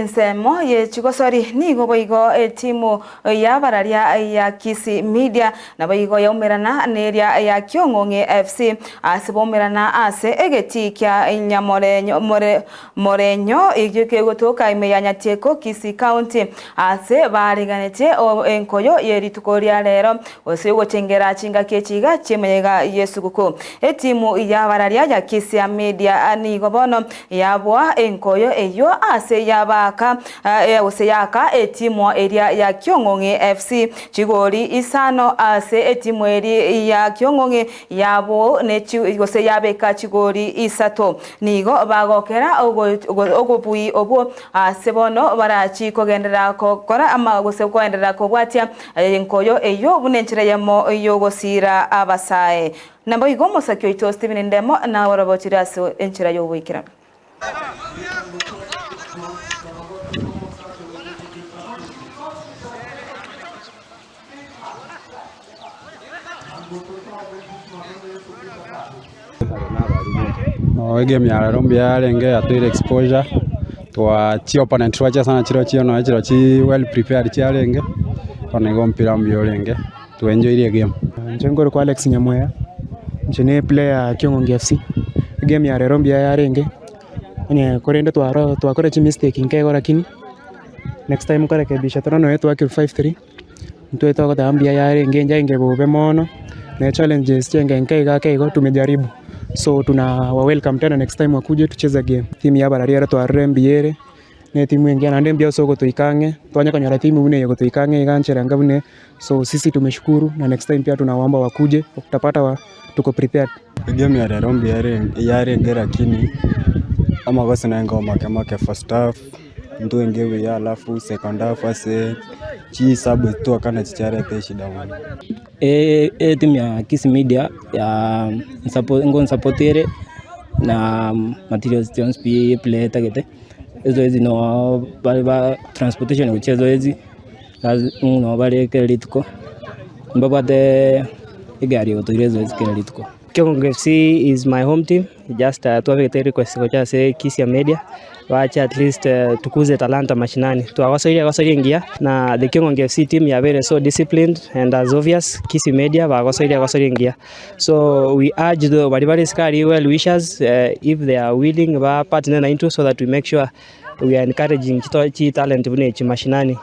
Nsemo ye chigosori ni goboigo timu ya bararia ya Kisii Media na boigo ya umerana neria ya Kiong'ong'i FC asibomerana ase egeti kya Morenyo igike gotoka imeyanyatieko Kisii County ase bariganete enkoyo yeritukoria lero ose gochengera chinga kechiga chemega yesuguko timu ya bararia ya Kisii Media ni gobono yabwa enkoyo eyo ase yaba Oseyaka timu eria ya Kiong'ong'i FC chigori isano ase timu eri ya Kiong'ong'i yabo nechi Oseyabeka chigori isato nigo bagokera ogobui obo sebono barachi kogendera kokora ama gosekoendera kobwatia enkoyo eyo bunenchira yamo yogosira abasae nabo igomo sakyo ito Steven Ndemo na warabotiraso enchira yobwikira game ya rombi yarenge yatwire exposure twa chi opponent wacha sana chiro no chiro chi well prepared yarenge onego mpira mbio renge to enjoy ile game. Njengoro kwa Alex Nyamwea njene player Kiong'ong'i FC game ya rombi yarenge onye korende twakora chi mistake nkego lakini next time kurekebisha trono yetu akil 5-3 mtu etoka tambia yarenge njenge bobe mono na challenges chenge nkega kego tumejaribu. So tuna welcome tena next time wakuje tucheza game. Timu ya bararia twarembiere ne timu ingine na ndembia soko toikange twanya kanyara timu bune yego toikange iganchera ngabune. So sisi tumeshukuru na next time pia tunawaomba wakuje tutapata tuko prepared. Game ya rombi yare ngera kini ama gosi na ngoma kama first half mtu ngewe ya alafu second half ase chi sabu tu akana chichare shida mwana. Timu ya Kisii Media ya supportere na materials stones play tagete ezo ezi no ba transportation uchezo ezi no bale kelituko mbabate igari otoirezo ezi kelituko. Kiong'ong'i FC is my home team. Just tuweke request kwa say Kisii Media wacha at least tukuze talanta mashinani tuwasaidia ingia na the Kiong'ong'i FC team ya very so disciplined and as obvious Kisii Media wasaidia ingia. So we urge the baribari skari well wishers if they are willing ba partner na into so that we make sure we are encouraging talent bune mashinani.